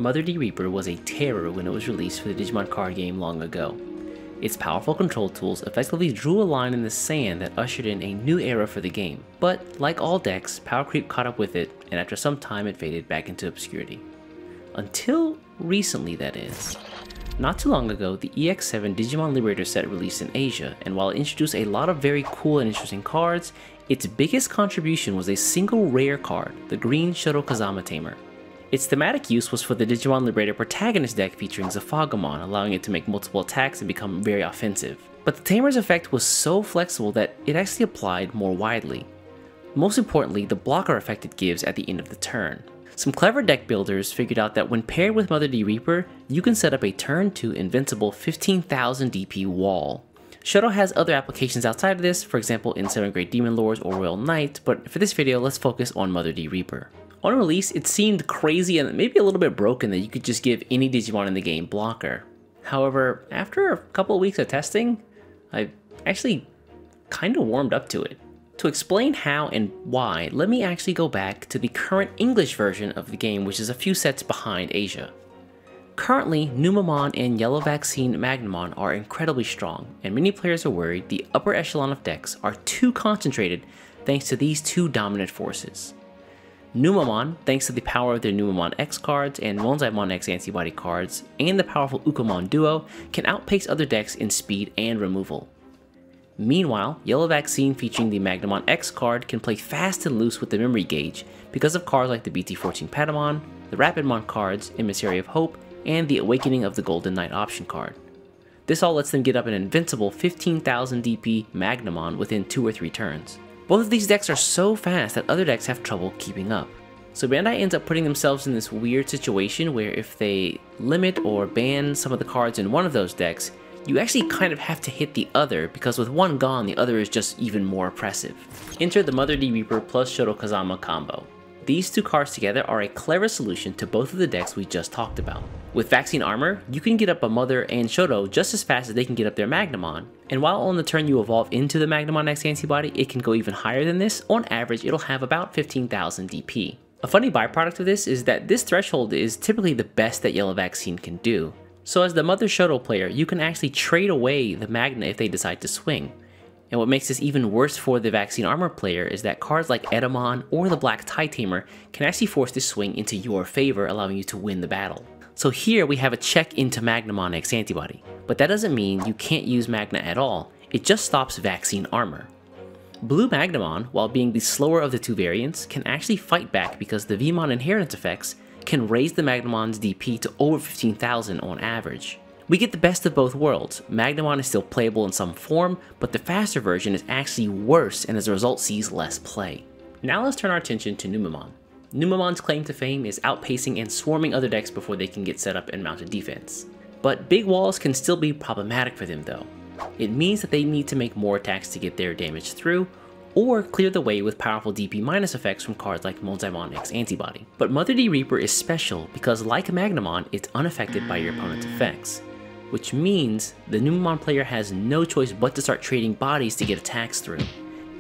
Mother D Reaper was a terror when it was released for the Digimon card game long ago. Its powerful control tools effectively drew a line in the sand that ushered in a new era for the game, but like all decks, power creep caught up with it, and after some time it faded back into obscurity. Until recently, that is. Not too long ago, the EX7 Digimon Liberator set released in Asia, and while it introduced a lot of very cool and interesting cards, its biggest contribution was a single rare card, the green Shoto Kazama Tamer. Its thematic use was for the Digimon Liberator protagonist deck featuring Zafagamon, allowing it to make multiple attacks and become very offensive. But the Tamer's effect was so flexible that it actually applied more widely. Most importantly, the blocker effect it gives at the end of the turn. Some clever deck builders figured out that when paired with Mother D Reaper, you can set up a turn 2 invincible 15,000 DP wall. Shoto has other applications outside of this, for example in 7th grade Demon Lords or Royal Knight, but for this video let's focus on Mother D Reaper. On release, it seemed crazy and maybe a little bit broken that you could just give any Digimon in the game blocker. However, after a couple of weeks of testing, I actually kinda warmed up to it. To explain how and why, let me actually go back to the current English version of the game, which is a few sets behind Asia. Currently, Numamon and Yellow Vaccine Magnamon are incredibly strong, and many players are worried the upper echelon of decks are too concentrated thanks to these two dominant forces. Numamon, thanks to the power of their Numamon X cards and Monzaimon X antibody cards, and the powerful Ukamon duo, can outpace other decks in speed and removal. Meanwhile, Yellow Vaccine featuring the Magnamon X card can play fast and loose with the memory gauge because of cards like the BT14 Patamon, the Rapidmon cards, Emissary of Hope, and the Awakening of the Golden Knight option card. This all lets them get up an invincible 15,000 DP Magnamon within 2 or 3 turns. Both of these decks are so fast that other decks have trouble keeping up. So Bandai ends up putting themselves in this weird situation where if they limit or ban some of the cards in one of those decks, you actually kind of have to hit the other because with one gone, the other is just even more oppressive. Enter the Mother D Reaper plus Shoto Kazama combo. These two cards together are a clever solution to both of the decks we just talked about. With Vaccine Armor, you can get up a Mother and Shoto just as fast as they can get up their Magnamon, and while on the turn you evolve into the Magnamon X antibody, it can go even higher than this. On average, it'll have about 15,000 DP. A funny byproduct of this is that this threshold is typically the best that Yellow Vaccine can do. So as the Mother Shoto player, you can actually trade away the Magna if they decide to swing. And what makes this even worse for the Vaccine Armor player is that cards like Edamon or the Black Tie Tamer can actually force this swing into your favor, allowing you to win the battle. So here we have a check into Magnamon X antibody, but that doesn't mean you can't use Magna at all, it just stops Vaccine Armor. Blue Magnamon, while being the slower of the two variants, can actually fight back because the Vmon inheritance effects can raise the Magnamon's DP to over 15,000 on average. We get the best of both worlds. Magnamon is still playable in some form, but the faster version is actually worse and as a result sees less play. Now let's turn our attention to Numamon. Numamon's claim to fame is outpacing and swarming other decks before they can get set up and mount a defense. But big walls can still be problematic for them though. It means that they need to make more attacks to get their damage through, or clear the way with powerful DP minus effects from cards like Monzaimon X Antibody. But Mother D Reaper is special because like Magnamon, it's unaffected by your opponent's effects, which means the Numamon player has no choice but to start trading bodies to get attacks through.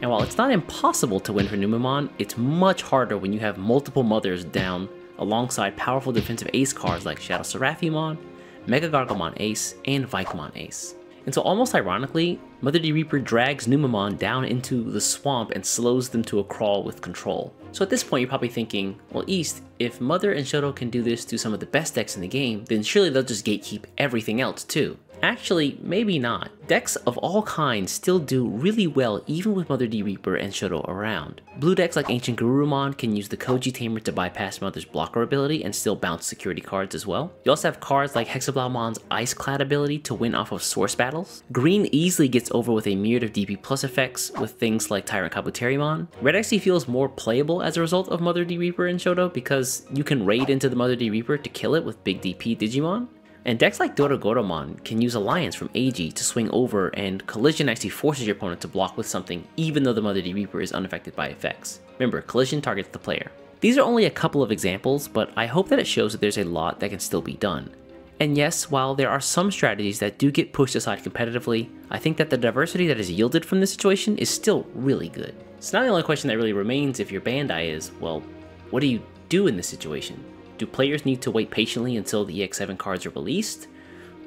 And while it's not impossible to win for Numamon, it's much harder when you have multiple mothers down alongside powerful defensive ace cards like Shadow Seraphimon, Mega Gargomon Ace, and Vaikamon Ace. And so almost ironically, Mother D Reaper drags Numamon down into the swamp and slows them to a crawl with control. So at this point you're probably thinking, well East, if Mother and Shoto can do this to some of the best decks in the game, then surely they'll just gatekeep everything else too. Actually, maybe not. Decks of all kinds still do really well even with Mother D Reaper and Shoto around. Blue decks like Ancient Garurumon can use the Koji Tamer to bypass Mother's blocker ability and still bounce security cards as well. You also have cards like Hexablaumon's Ice Clad ability to win off of source battles. Green easily gets over with a myriad of DP plus effects with things like Tyrant Kabuterimon. Red actually feels more playable as a result of Mother D Reaper and Shoto because you can raid into the Mother D Reaper to kill it with big DP Digimon. And decks like Dorogoromon can use Alliance from AG to swing over, and Collision actually forces your opponent to block with something even though the Mother D Reaper is unaffected by effects. Remember, Collision targets the player. These are only a couple of examples, but I hope that it shows that there's a lot that can still be done. And yes, while there are some strategies that do get pushed aside competitively, I think that the diversity that is yielded from this situation is still really good. So now the only question that really remains if you're Bandai is, well, what do you do in this situation? Do players need to wait patiently until the EX7 cards are released?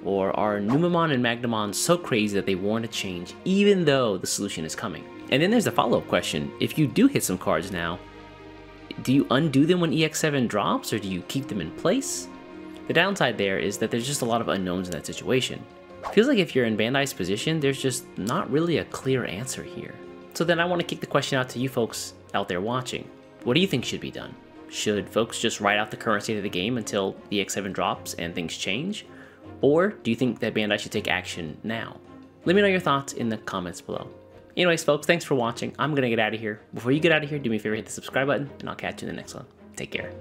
Or are Numemon and Magnamon so crazy that they warrant a change even though the solution is coming? And then there's the follow-up question. If you do hit some cards now, do you undo them when EX7 drops, or do you keep them in place? The downside there is that there's just a lot of unknowns in that situation. Feels like if you're in Bandai's position, there's just not really a clear answer here. So then I want to kick the question out to you folks out there watching. What do you think should be done? Should folks just write out the current state of the game until the EX7 drops and things change? Or do you think that Bandai should take action now? Let me know your thoughts in the comments below. Anyways, folks, thanks for watching. I'm gonna get out of here. Before you get out of here, do me a favor, hit the subscribe button, and I'll catch you in the next one. Take care.